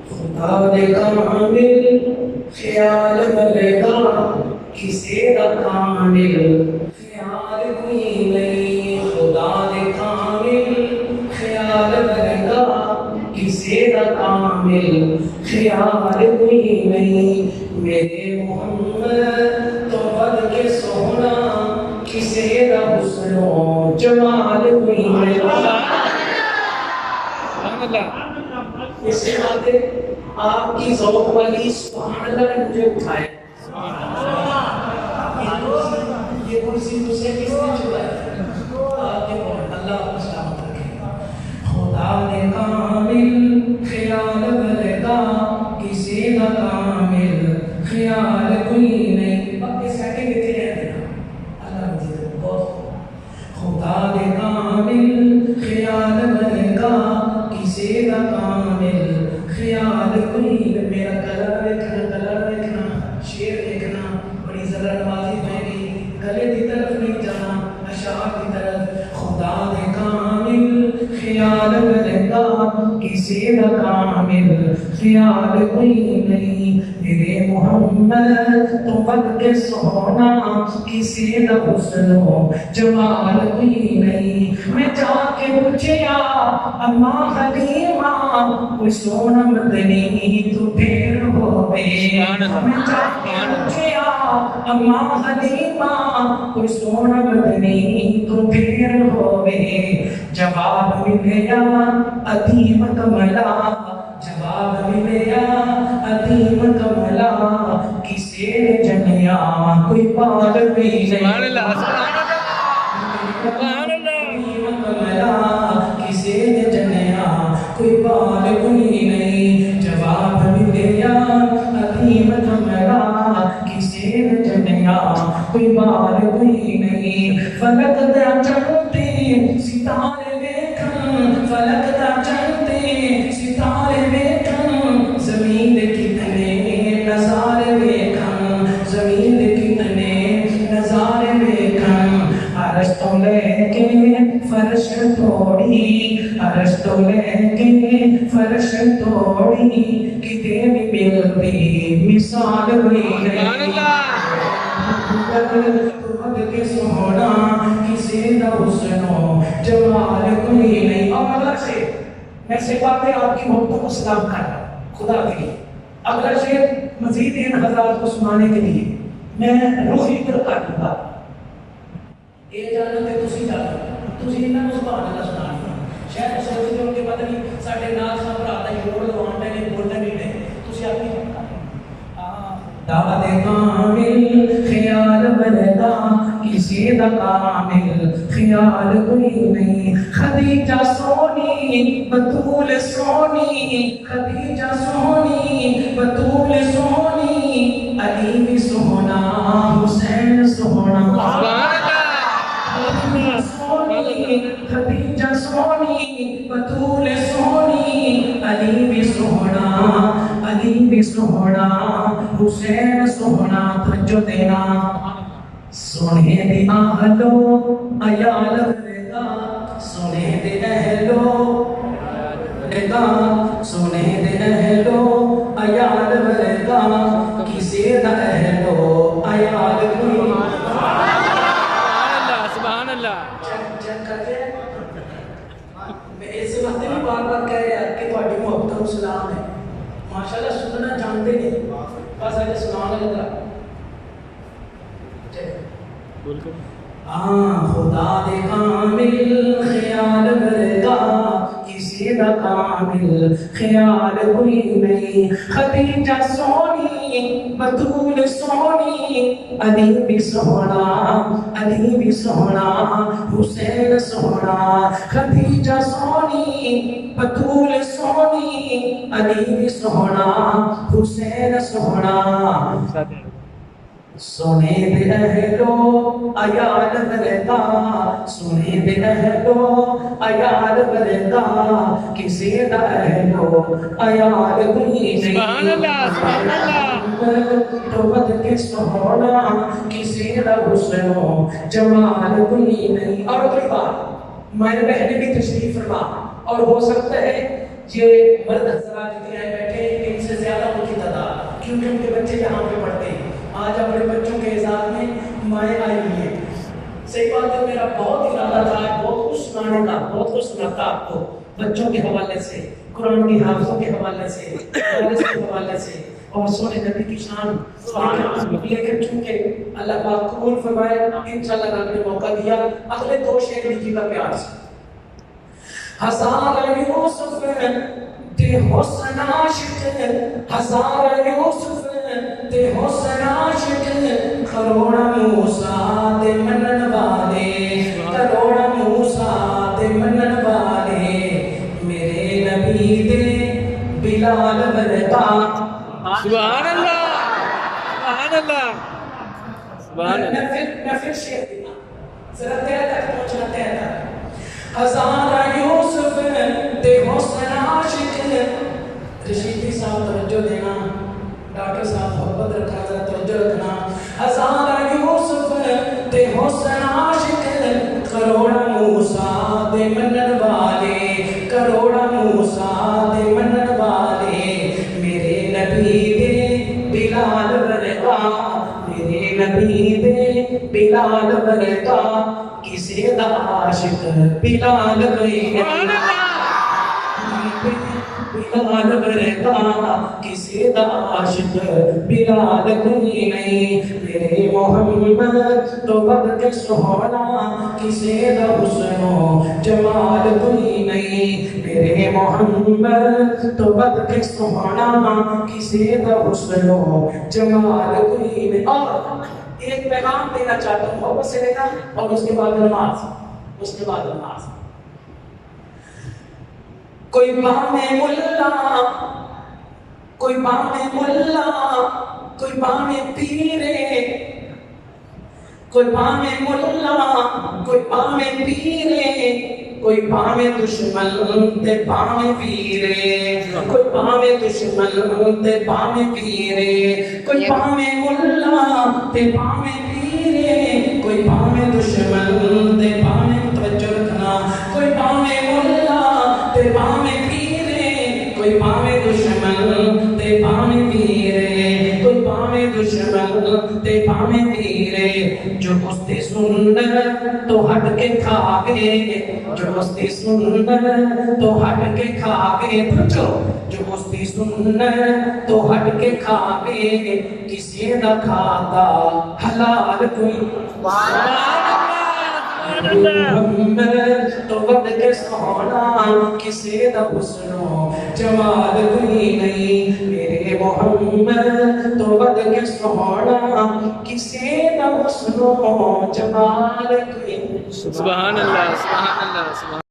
خدا دے کامل خیال ملے گا کسی دا کامل خیال کوئی نہیں. خدا دے کامل خیال ملے گا کسی دا کامل خیال کوئی نہیں. میرے محمد تو بد کے سونا کسی دا حسن و جمال کوئی نہیں. اس بات آپ کی ذوق والی سبحان اللہ نے مجھے اٹھائے. یہ کرسی مجھے کس نے چھڑایا؟ آپ کے بہت اللہ کو سلامت رکھے. خدا نے کامل خیال ملے گا کسی کا کامل خیال کوئی نہیں. اب یہ سیٹنگ اتنے ہیں اللہ مجھے بہت. خدا نے کامل خیال ملے گا کسی کا کامل خیال کوئی. میرا کلر دیکھنا شیر دیکھنا بڑی ذرا نوازی میں گئی. گلے کی طرف نہیں جانا اشعار کی طرف. خدا نے کامل خیال ملے گا کسی کا کامل خیال کوئی نہیں. میرے محمد تو بد کے سونا کسی کا حسن و جمال کوئی نہیں. میں جا کے پوچھیا اماں حلیمہ کوئی سونا مدنی تو پھر ہوئے. میں جا کے پوچھیا اماں حلیمہ کوئی سونا مدنی تو پھر ہوئے. جواب ملیا عظیم کملا جواب ملیا عظیم کملا کسی نے جنیا کوئی پال بھی نہیں. سبحان اللہ سبحان اللہ. کسی نے جنیا کوئی پال کوئی نہیں. جواب ملیا عظیم کملا کسی نے جنیا کوئی پال کوئی نہیں. فلک دا چڑھتے ستارے دیکھن فلک دا چڑھتے ستارے دیکھن زمین دے کتنے نظارے دیکھن زمین دے کتنے نظارے دیکھن. عرش تو لے کے فرش توڑی عرش تو لے کے فرش توڑی کتے بھی ملتی مثال ہوئی نہیں. کے سونا کسی دا حسن و جمال کوئی نہیں. اور اگلا شعر میں سے باتیں آپ کی محبتوں کو سلام کر رہا ہوں خدا کے لیے. اگلا شعر مزید ان حضرات کو سنانے کے لیے میں رخ ادھر کر دوں گا. یہ جانا تے تسی جانا تسی انہاں نوں سبحان اللہ سنانا. شاید سوچتے ہو کہ پتہ نہیں ساڈے نال سا بھرا دا جوڑ لواندے نے بولنے نہیں دے. تسی اپنی دعوت کامل خیال ملے گا کسی دا کامل خیال کوئی نہیں. خدیجہ سونی بطول سونی خدیجہ سونی بطول سونی علی بھی سونا حسین سونا. خدیجہ سونی بطول سونی علی بھی سونا علی بھی سونا حسین سونا. توجہ دینا. سونے دی آہلو عیال ورگا سونے دے اہلو ورگا سونے دے اہلو عیال ورگا کسی دا اہلو عیال کوئی. سبحان اللہ. میں اس وقت بھی بار بار کہہ رہا کہ تھوڑی محبت و سلام ہے. ماشاءاللہ سننا جانتے نہیں بس آگے سنانے لگا. خدا دے کامل خیال ملے گا کسی دا کامل خیال کوئی نہیں. خدیجہ سونی بطول سونی علی بھی سونا علی بھی سونا حسین سونا. خدیجہ سونی بطول سونی علی بھی سونا حسین سونا. سونے دے اہلو عیال ورگا سونے دے اہلو عیال ورگا کسی دا اہلو عیال کوئی نہیں. سبحان اللہ سبحان اللہ. تو بد کے سونا کسی دا حسن و جمال کوئی نہیں. اور اگلی بات میرے بہن بھی تشریف فرما اور ہو سکتا ہے یہ مرد حضرات جتنے ہیں بیٹھے ان سے زیادہ ان کی تعداد، کیونکہ ان کے بچے یہاں پہ پڑھتے ہیں. آج اپنے بچوں کے اعزاز میں مائیں آئی ہوئی ہیں. صحیح بات ہے، میرا بہت ارادہ تھا بہت کچھ سنانے کا، بہت کچھ سناتا آپ کو بچوں کے حوالے سے، قرآن کی حافظوں کے حوالے سے، مدارس کے حوالے سے اور سونے نبی کی شان. لیکن چونکہ اللہ پاک قبول فرمائے، انشاءاللہ رب نے موقع دیا، اگلے 2 شعر لکھیے گا پیار سے. ہزار یوسف تے حسن عاشق، ہزار یوسف تے حسن عاشق، کروڑا موسیٰ دے منن والے، کروڑا موسیٰ دے منن والے، میرے نبی دے بلال ورگا. سبحان اللہ، سبحان اللہ، سبحان اللہ. میں پھر شعر دینا ذرا تیر تک پہنچنا تیر تک. ہزار یوسف تے حسن عاشق، رشیدی صاحب توجہ دینا، ڈاکٹر صاحب محبت رکھنا، ذرا توجہ رکھنا. ہزار یوسف تے حسن عاشق، کروڑا موسیٰ دے منن والے، کروڑا موسیٰ دے منن والے، میرے نبی دے بلال ورگا، میرے نبی دے بلال ورگا، کسی دا عاشق بلال نہیں، بلال ورگا کسی دا عاشق بلال نہیں. میرے محمد تو بد کے سونا، کسی دا حسن و جمال کوئی نہیں. میرے محمد تو بد کے سونا، کسی دا حسن و جمال کوئی نہیں. اور ایک پیغام دینا چاہتا ہوں محبت سے لینا، اور اس کے بعد نماز، اس کے بعد نماز. کوئی بام ملا، کوئی بام ملا، کوئی بام پیرے، کوئی بام ملا، کوئی بام پیرے، کوئی بام دشمن تے بام پیرے، کوئی بام دشمن تے بام پیرے، کوئی بام ملا تے بام پیرے، کوئی بام دشمن تے بام. توجہ رکھنا، کوئی بام ملا تے بام پیرے، کوئی بام دشمن تے بام پیرے، کوئی بام دشمن تے بام پیرے. جو اس دی سنت تو ہٹ کے کھاوے، جو اس دی سنت تو ہٹ کے کھاوے، جو اس دی سنت تو ہٹ کے کھاوے، کسی دا کھاتا حلال کوئی. محمد تو بد کے سونا، کسی دا حسن و جمال کوئی نہیں. میرے محمد تو بد کے سونا، کسی دا حسن و جمال کوئی. سبحان اللہ، سبحان اللہ، سبحان اللہ.